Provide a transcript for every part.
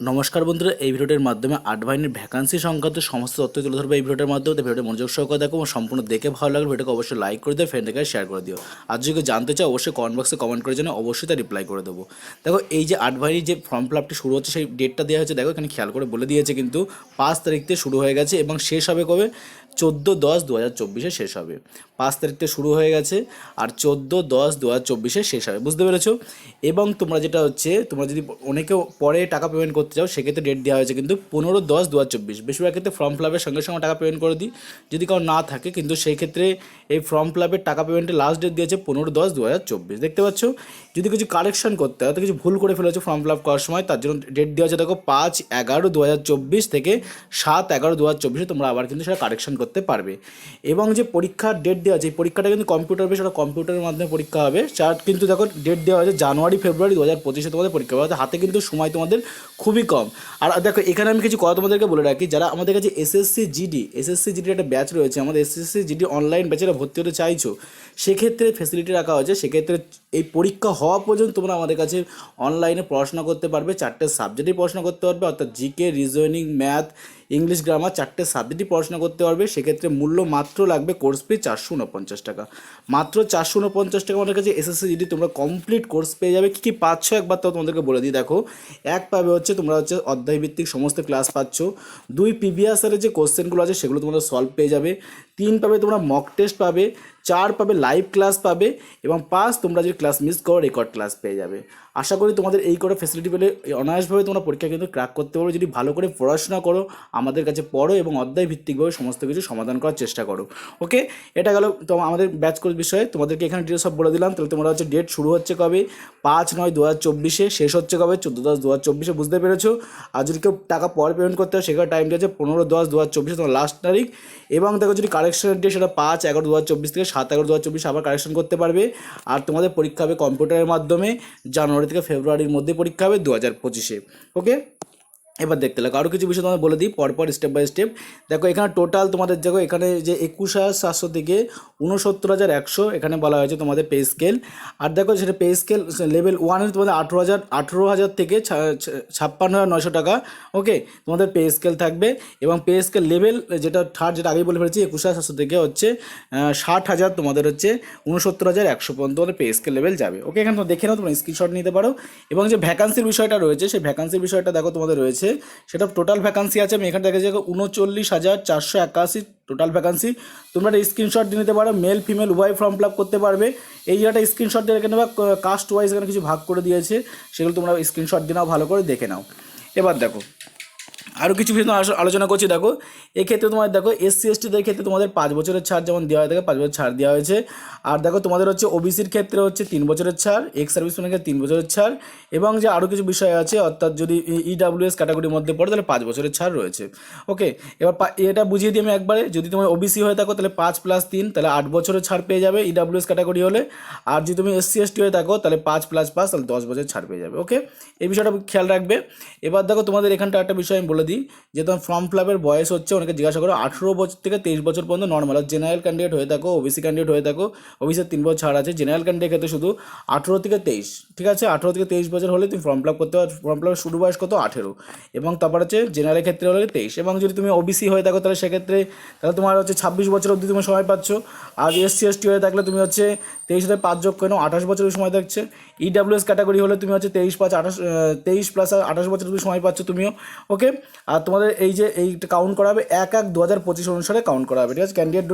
নমস্কার বন্ধুরা, এই ভিডিওটির মাধ্যমে আডভাইনের ভ্যাকান্সি সংক্রান্ত সমস্ত তথ্য তুলে ধরবো এই ভিডিওটির মাধ্যমে। ভিডিওটি মনোযোগ সহকারে দেখো এবং সম্পূর্ণ দেখে ভালো লাগলে ভিডিওকে অবশ্যই লাইক করে দিও, ফ্রেন্ডকে শেয়ার করে দিও। আর যদি জানতে চাও অবশ্যই কমেন্ট বক্সে কমেন্ট করে জানো, অবশ্যই তা রিপ্লাই করে দেবো। দেখো এই যে আডভাইনের যে ফর্ম ফিল আপটি শুরু হচ্ছে সেই ডেটটা দেওয়া হচ্ছে, দেখো এখানে খেয়াল করে বলে দিয়েছে কিন্তু 5 তারিখ থেকে শুরু হয়ে গেছে এবং শেষ হবে কবে? 14/10/2024 শেষ হবে। 5 তারিখ থেকে শুরু হয়ে গেছে আর 14/10/2024 শেষ হবে, বুঝতে পেরেছো? এবং তোমরা যেটা হচ্ছে, তোমরা যদি অনেকে পরে টাকা পেমেন্ট করতে চাও সেক্ষেত্রে ডেট দেওয়া হয়েছে কিন্তু 15/10/2024। বেশিরভাগ ক্ষেত্রে ফর্ম ফিল আপের সঙ্গে সঙ্গে টাকা পেমেন্ট করে দিই যদি কারো না থাকে, কিন্তু সেই ক্ষেত্রে এই ফর্ম ফিল আপের টাকা পেমেন্টের লাস্ট ডেট দিয়েছে 15/10/2024। দেখতে পাচ্ছ? যদি কিছু কারেকশন করতে হয়, তো কিছু ভুল করে ফেলেছো ফর্ম ফিল আপ করার সময়, তার জন্য ডেট দেওয়া আছে দেখো 5/11/2024 থেকে 7/11/2024 তোমরা আবার কিন্তু সেটা কারেকশন করতে পারবে। এবং যে পরীক্ষার ডেট দেওয়া আছে, এই পরীক্ষাটা কিন্তু কম্পিউটার বেস, ওটা কম্পিউটারের মাধ্যমে পরীক্ষা হবে। চার্ট কিন্তু দেখো ডেট দেওয়া আছে জানুয়ারি-ফেব্রুয়ারি 2025 তোমাদের পরীক্ষা হবে, হাতে কিন্তু সময় তোমাদের খুবই কম। আর দেখো এখানে আমি কিছু কথা তোমাদেরকে বলে রাখি, যারা আমাদের কাছে এসএসসি জিডি একটা ব্যাচ রয়েছে, আমাদের এসএসসি জিডি অনলাইন ব্যাচে ভর্তি হতে চাইছো, সেক্ষেত্রে ফেসিলিটি রাখা হয়েছে। সেক্ষেত্রে এই পরীক্ষা হওয়া পর্যন্ত তোমরা আমাদের কাছে অনলাইনে পড়াশোনা করতে পারবে, 4টে সাবজেক্টেই পড়াশোনা করতে পারবে, অর্থাৎ GK, reasoning, math, English, grammar 4টে সাবজেক্টই পড়াশোনা করতে পারবে। সেক্ষেত্রে মূল্য মাত্র লাগবে কোর্স ফি 449 টাকা, মাত্র 449 টাকা আমাদের কাছে এসএসসি জিডি তোমরা কমপ্লিট কোর্স পেয়ে যাবে। কী কী পাচ্ছ একবার তো তোমাদেরকে বলে দিই। দেখো, এক পাবে হচ্ছে তোমরা হচ্ছে অধ্যায়ভিত্তিক সমস্ত ক্লাস পাচ্ছ। 2 প্রিভিয়াস ইয়ারের যে কোশ্চেনগুলো আছে সেগুলো তোমরা সলভ পেয়ে যাবে। 3 পাবে তোমরা মক টেস্ট পাবে। 4 পাবে লাইভ ক্লাস পাবে। এবং 5 তোমরা যদি ক্লাস মিস করো রেকর্ড ক্লাস পেয়ে যাবে। আশা করি তোমাদের এই করে ফেসিলিটি পেলে অনায়াসভাবে তোমরা পরীক্ষা কিন্তু ক্র্যাক করতে পারো, যদি ভালো করে পড়াশোনা করো, আমাদের কাছে পড়ো এবং অধ্যায় ভিত্তিকভাবে সমস্ত কিছু সমাধান করার চেষ্টা করো। ওকে, এটা গেল তো আমাদের ব্যাচ কোর্স বিষয়ে। তোমাদেরকে এখানে ডিটেলস সব বলে দিলাম। তাহলে তোমরা হচ্ছে ডেট শুরু হচ্ছে কবে? 5/9/2024, শেষ হচ্ছে কবে? 14/10/2024, বুঝতে পেরেছো? আর যদি কেউ টাকা পরে পেমেন্ট করতে হয় সেখানে টাইম দিয়েছে 15/10/2024 তোমার লাস্ট তারিখ। এবং দেখো যদি কারেকশনের ডেট সেটা 5/11/2024 থেকে 7/11/2024 আবার কারেকশন করতে পারবে। আর তোমাদের পরীক্ষা হবে কম্পিউটারের মাধ্যমে, জানুয়ারি থেকে ফেব্রুয়ারির মধ্যে পরীক্ষা হবে 2025-এ। ওকে, এবার দেখতে লাগো আরও কিছু বিষয় তোমাদের বলে দিই পরপর স্টেপ বাই স্টেপ। দেখো এখানে টোটাল তোমাদের দেখো এখানে যে 21,700 থেকে 69,100 এখানে বলা হয়েছে তোমাদের পে স্কেল। আর দেখো সেটা পে স্কেল লেভেল 1 তোমাদের 18,000 থেকে 56,900 টাকা। ওকে, তোমাদের পে স্কেল থাকবে। এবং পে স্কেল লেভেল যেটা থার্ড, যেটা আগেই বলে ফেলেছি, 21,700 থেকে হচ্ছে 60,000 তোমাদের হচ্ছে 69,100 পর্যন্ত তোমাদের পে স্কেল লেভেল যাবে। ওকে, এখানে তোমরা দেখে নাও, তোমরা স্ক্রিনশট নিতে পারো। এবং যে ভ্যাকান্সির বিষয়টা রয়েছে, সেই ভ্যাকান্সির বিষয়টা দেখো তোমাদের রয়েছে, সেটা টোটাল ভ্যাকান্সি আছে। আমি এখানে দেখেছি 39,481 টোটাল ভ্যাকান্সি। তোমরা একটা স্ক্রিনশট দিয়ে নিতে পারো, মেল ফিমেল উভয় ফর্ম ফিল আপ করতে পারবে। এই জায়গাটা স্ক্রিনশট দিয়ে রেখে নেবা, কাস্ট ওয়াইজ এখানে কিছু ভাগ করে দিয়েছে, সেগুলো তোমরা স্ক্রিনশট দিয়ে নাও, ভালো করে দেখে নাও। এবার দেখো আরও কিছু বিষয় আলোচনা করছি। দেখো এক্ষেত্রে তোমাদের দেখো SC/STদের ক্ষেত্রে তোমাদের 5 বছরের ছাড় যেমন দেওয়া হয়ে থাকে, 5 বছর ছাড় দেওয়া হয়েছে। আর দেখো তোমাদের হচ্ছে ওবিসির ক্ষেত্রে হচ্ছে 3 বছরের ছাড়, এক্স সার্ভিসম্যানের ক্ষেত্রে 3 বছরের ছাড়। এবং যে আরও কিছু বিষয় আছে, অর্থাৎ যদি EWS ক্যাটাগরির মধ্যে পড়ে তাহলে 5 বছরের ছাড় রয়েছে। ওকে, এবার এটা বুঝিয়ে দিই আমি একবারে। যদি তুমি ওবিসি হয়ে থাকো তাহলে 5 + 3 তাহলে 8 বছরের ছাড় পেয়ে যাবে EWS ক্যাটাগরি হলে। আর যদি তুমি SC/ST হয়ে থাকো তাহলে 5 + 5 তাহলে 10 বছরের ছাড় পেয়ে যাবে। ওকে, এই বিষয়টা খেয়াল রাখবে। এবার দেখো তোমাদের এখানটা একটা বিষয় আমি বলে দিই, যে তোমার ফর্ম ফিল আপের বয়স হচ্ছে, অনেকে জিজ্ঞাসা করো, 18 বছর থেকে 23 বছর পর্যন্ত নর্মাল। আর জেনারেল ক্যান্ডিডেট হয়ে থাকো, ওবিসি ক্যান্ডিডেট হয়ে থাকো, ওবিসির 3 বছর ছাড় আছে। জেনারেল ক্যান্ডিডেট ক্ষেত্রে শুধু 18 থেকে 23, ঠিক আছে? 18 থেকে 23 বছর হলে তুমি ফর্ম ফিল আপ করতে পারো। ফর্ম ফিল আপের শুরু বয়স কত? 18। এবং তারপর হচ্ছে জেনারেল ক্ষেত্রে হলে 23। এবং যদি তুমি ওবিসি হয়ে থাকো তাহলে সেক্ষেত্রে তাহলে তোমার হচ্ছে 26 বছর অবধি তুমি সময় পাচ্ছ। আর SC/ST হয়ে থাকলে তুমি হচ্ছে 23 সাথে 5 যোগ করে নাও, 28 বছরের সময় থাকছে। EWS ক্যাটাগরি হলে তুমি হচ্ছে 23 + 28, 23 + 28 বছর তুমি সময় পাচ্ছ তুমিও। ওকে, আর তোমাদের এই যে এইটা কাউন্ট করা হবে 1/1/2025 অনুসারে কাউন্ট করা হবে, ঠিক আছে? ক্যান্ডিডেট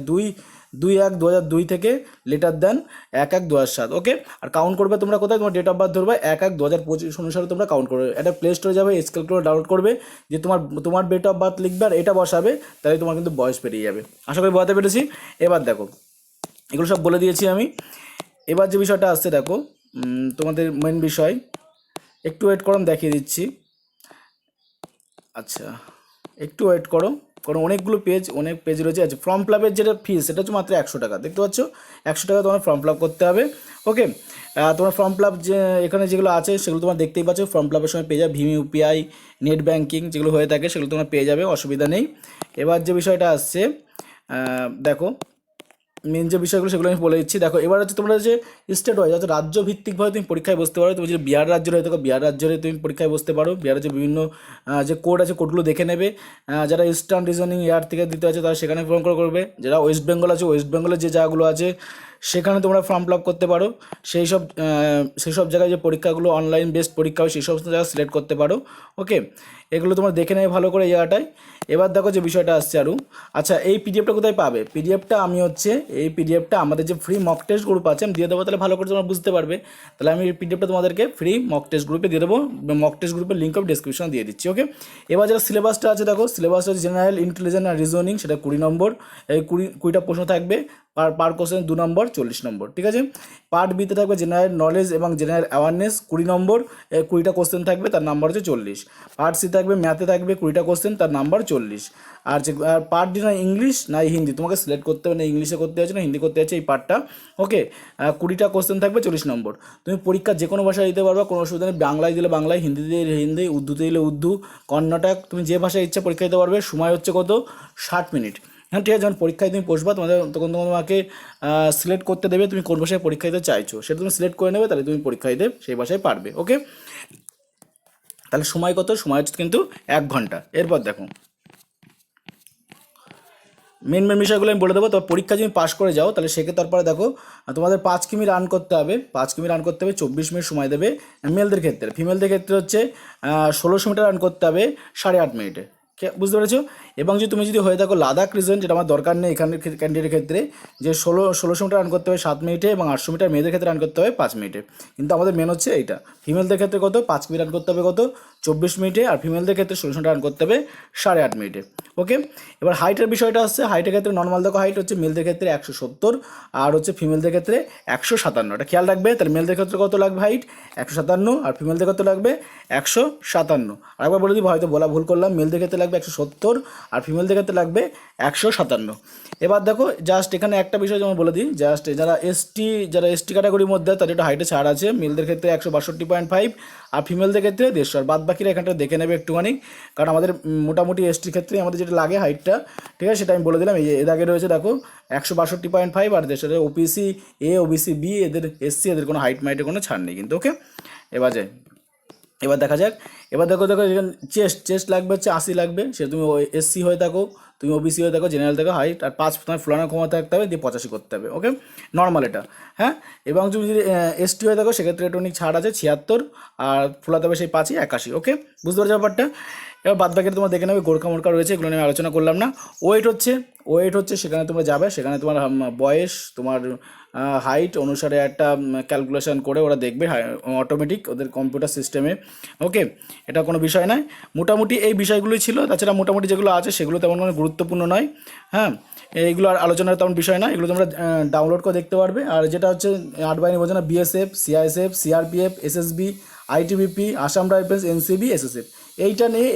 2/1/2002 থেকে লেটার দেন 1/1/2007। ওকে, আর কাউন্ট করবে তোমরা কোথায়? তোমার ডেট অফ বার্থ ধরবে 1/1/2025 অনুসারে তোমরা কাউন্ট করবে। এটা প্লে স্টোরে যাবে, স্কেল করে ডাউনলোড করবে, যে তোমার ডেট অফ বার্থ লিখবে আর এটা বসাবে, তাহলে তোমার কিন্তু বয়স পেরিয়ে যাবে। আশা করি বোঝাতে পেরেছি। এবার দেখো এগুলো সব বলে দিয়েছি আমি। এবার যে বিষয়টা আসছে দেখো, তোমাদের মেন বিষয়, একটু ওয়েট করো, আমি দেখিয়ে দিচ্ছি। আচ্ছা, একটু ওয়েট করো, কারণ অনেক পেজ রয়েছে। আচ্ছা, ফর্ম ফিল আপের যেটা ফিস সেটা হচ্ছে মাত্র 100 টাকা। দেখতে পাচ্ছ, 100 টাকা তোমার ফর্ম ফিল আপ করতে হবে। ওকে, তোমার ফর্ম ফিল আপ যে এখানে যেগুলো আছে সেগুলো তোমার দেখতেই পাচ্ছ। ফর্ম ফিল আপের সময় পেয়ে যাবে ভীম UPI, নেট ব্যাঙ্কিং যেগুলো হয়ে থাকে সেগুলো তোমরা পেয়ে যাবে, অসুবিধা নেই। এবার যে বিষয়টা আসছে, দেখো মেন যে বিষয়গুলো সেগুলো আমি বলে দিচ্ছি। দেখো এবার হচ্ছে তোমরা যে স্টেট ওয়াইজ অর্থাৎ রাজ্য ভিত্তিকভাবে তুমি পরীক্ষায় বসতে পারো। তুমি যদি বিহার রাজ্যের হয়ে থাকো বিহার রাজ্যের তুমি পরীক্ষায় বসতে পারো। বিহারের যে বিভিন্ন যে কোড আছে কোডগুলো দেখে নেবে। যারা ইস্টার্ন রিজনিং এয়ার থেকে দিতে আছে তারা সেখানে ফর্ম করবে। যারা ওয়েস্ট বেঙ্গল আছে ওয়েস্ট বেঙ্গলের যে জায়গাগুলো আছে সেখানে তোমরা ফর্ম ফিল আপ করতে পারো। সেই সব জায়গায় যে পরীক্ষাগুলো অনলাইন বেসড পরীক্ষা হয় সেই সমস্ত জায়গা সিলেক্ট করতে পারো। ওকে, এগুলো তোমরা দেখে নেবে ভালো করে এই জায়গাটায়। এবার দেখো যে বিষয়টা আসছে আরও। আচ্ছা, এই পিডিএফটা কোথায় পাবে? পিডিএফটা আমি হচ্ছে এই পিডিএফটা আমাদের যে ফ্রি মক টেস্ট গ্রুপ আছে আমি দিয়ে দেবো, তাহলে ভালো করে তোমরা বুঝতে পারবে। তাহলে আমি এই পিডিএফটা তোমাদেরকে ফ্রি মক টেস্ট গ্রুপে দিয়ে দেবো। মক টেস্ট গ্রুপের লিঙ্ক আমি ডেসক্রিপশনে দিয়ে দিচ্ছি। ওকে, এবার যারা সিলেবাসটা আছে দেখো, সিলেবাসটা হচ্ছে জেনারেল ইন্টেলিজেন্স আর রিজনিং, সেটা 20 নম্বর। এই 20টা প্রশ্ন থাকবে, পার কোশ্চেন 2 নম্বর, 40 নম্বর। ঠিক আছে, পার্ট বিতে থাকবে জেনারেল নলেজ এবং জেনারেল অ্যাওয়ারনেস 20 নম্বর, 20টা কোশ্চেন থাকবে, তার নাম্বার হচ্ছে 40। পার্ট সি থাকবে ম্যাথে থাকবে 20টা কোশ্চেন, তার নাম্বার 40। আর যে পার্ট ডি না ইংলিশ না হিন্দি, তোমাকে সিলেক্ট করতে হবে না ইংলিশে করতে হচ্ছে না হিন্দি করতে হচ্ছে এই পার্টটা। ওকে, 20টা কোশ্চেন থাকবে, 40 নম্বর। তুমি পরীক্ষা যে কোনো ভাষায় দিতে পারবে, কোনো অসুবিধা নেই। বাংলায় দিলে বাংলায়, হিন্দি দিলে হিন্দি, উর্দুতে দিলে উর্দু, কর্ণাটক, তুমি যে ভাষায় ইচ্ছা পরীক্ষা দিতে পারবে। সময় হচ্ছে কত? 60 মিনিট। হ্যাঁ ঠিক আছে, যখন পরীক্ষায় তুমি বসবা তখন তোমাকে সিলেক্ট করতে দেবে তুমি কোন ভাষায় পরীক্ষা দিতে চাইছো, সেটা তুমি সিলেক্ট করে নেবে, তাহলে তুমি পরীক্ষা দিতে সেই ভাষায় পারবে। ওকে, তাহলে সময় কত? সময় হচ্ছে কিন্তু 1 ঘন্টা। এরপর দেখো মেন বিষয়গুলো আমি বলে দেবো। তো পরীক্ষা যদি পাস করে যাও তাহলে সেক্ষেত্রে তারপরে দেখো তোমাদের 5 কিমি রান করতে হবে। 5 কিমি রান করতে হবে, 24 মিনিট সময় দেবে মেলদের ক্ষেত্রে। ফিমেলদের ক্ষেত্রে হচ্ছে 1600 মিটার রান করতে হবে 8.5 মিনিটে। বুঝতে পেরেছো? এবং তুমি যদি হয়ে থাকো লাদাখ রিজন, যেটা আমার দরকার নেই এখানের ক্যান্ডিডেটের ক্ষেত্রে, যে 1600 মিটার রান করতে হবে 7 মিনিটে এবং 800 মিটার মেয়েদের ক্ষেত্রে রান করতে হবে 5 মিনিটে। কিন্তু আমাদের মেন হচ্ছে এইটা। ফিমেলদের ক্ষেত্রে কত? 5 কিমি রান করতে হবে কত? 24 মিনিটে। আর ফিমেলদের ক্ষেত্রে 1600 মিটার রান করতে হবে 8.5 মিনিটে। ওকে, এবার হাইটের বিষয়টা আসছে। হাইটের ক্ষেত্রে নর্মাল দেখো হাইট হচ্ছে মেলদের ক্ষেত্রে 170 আর হচ্ছে ফিমেলদের ক্ষেত্রে 157। এটা খেয়াল রাখবে। তাহলে মেলদের ক্ষেত্রে কত লাগবে হাইট? 157, আর ফিমেলদের ক্ষেত্রে লাগবে 157। আরেকবার বলে দিই, হয়তো বলা ভুল করলাম, মেলদের ক্ষেত্রে লাগবে 170 আর ফিমেলদের ক্ষেত্রে লাগবে 157। এবার দেখো জাস্ট এখানে একটা বিষয় যেমন বলে দিই, জাস্ট যারা এসটি ক্যাটাগরির মধ্যে তাদের একটু হাইটে ছাড় আছে। মেলদের ক্ষেত্রে 162.5 আর ফিমেলদের ক্ষেত্রে 150। আর বাদ বাকিরা এখানটা দেখে নেবে একটুখানি, কারণ আমাদের মোটামুটি এসটির ক্ষেত্রে আমাদের যেটা লাগে হাইটটা, ঠিক আছে, সেটা আমি বলে দিলাম। এই যে এর আগে রয়েছে দেখো 162.5 আর 150। ওবিসি এ, ওবিসি বি, এদের এসসি, এদের কোনো হাইটে কোনো ছাড় নেই কিন্তু। ওকে, এবার দেখা যাক। এবার দেখো এখানে চেস্ট লাগবে হচ্ছে 80 লাগবে। সে তুমি এসসি হয়ে থাকো, তুমি ওবিসি হয়ে থাকো, জেনারেল থাকো, হাইট আর 5 তোমার ফোলানোর ক্ষমতা থাকতে হবে, দিয়ে 85 করতে হবে। ওকে, নর্মাল এটা। হ্যাঁ, এবং তুমি যদি এসটি হয়ে থাকো সেক্ষেত্রে টোনিক ছাড় আছে 76 আর ফোলাতে হবে সেই 5ই 81। ওকে, বুঝতে পারছো ব্যাপারটা? এবার বাদ বাকি তোমার দেখে নেবে, গোর্খা মোর্খা রয়েছে, এগুলো নিয়ে আলোচনা করলাম না। ওয়েট হচ্ছে সেখানে তোমরা যাবে, সেখানে তোমার বয়স, তোমার হাইট অনুসারে একটা ক্যালকুলেশন করে ওরা দেখবে অটোমেটিক ওদের কম্পিউটার সিস্টেমে। ওকে, এটা কোনো বিষয় নয়। মোটামুটি এই বিষয়গুলোই ছিল। তাছাড়া মোটামুটি যেগুলো আছে সেগুলো তেমন কোনো গুরুত্বপূর্ণ নয়। হ্যাঁ, এইগুলো আর আলোচনার তেমন বিষয় না, এগুলো তোমরা ডাউনলোড করে দেখতে পারবে। আর যেটা হচ্ছে 8 বাহিনী বোঝানো, BSF, CISF, CRPF, SSB, ITBP, Assam Rifles, NCB, SSF, এইটা নিয়ে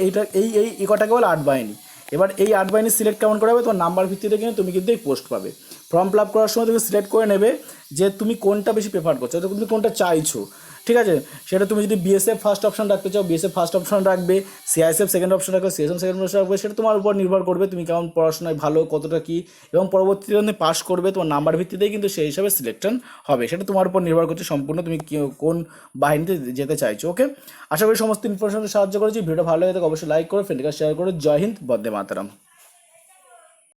এই কটাকে বলে 8 বাহিনী। এবার এই 8 বাহিনী সিলেক্ট কেমন করে হবে? তোমার নাম্বার ভিত্তিতে কিন্তু তুমি কিন্তু এই পোস্ট পাবে। ফর্ম ফিল আপ করার সময় তুমি সিলেক্ট করে নেবে যে তুমি কোনটা বেশি প্রেফার করছো, তুমি কোনটা চাইছো। ঠিক আছে, সেটা তুমি যদি বিএসএফ ফার্স্ট অপশন রাখতে চাও বিএসএফ ফার্স্ট অপশন রাখবে, সিআইএসএফ সেকেন্ড অপশন রাখবে, সিএসএম সেকেন্ড অপশন রাখবে, সেটা তোমার উপর নির্ভর করবে তুমি কেমন পড়াশোনায় ভালো, কতটা কী, এবং পরবর্তীতে তুমি পাস করবে তোমার নাম্বার ভিত্তিতেই কিন্তু সেই হিসাবে সিলেকশন হবে। সেটা তোমার উপর নির্ভর করছে সম্পূর্ণ তুমি কোন বাহিনীতে যেতে চাইছো। ওকে, আশা করি সমস্ত ইনফরমেশন সাহায্য করেছি। ভিডিওটা ভালো লাগে অবশ্যই লাইক করো, ফ্রেন্ডকে শেয়ার করো। জয় হিন্দ, বন্দে মাতরম।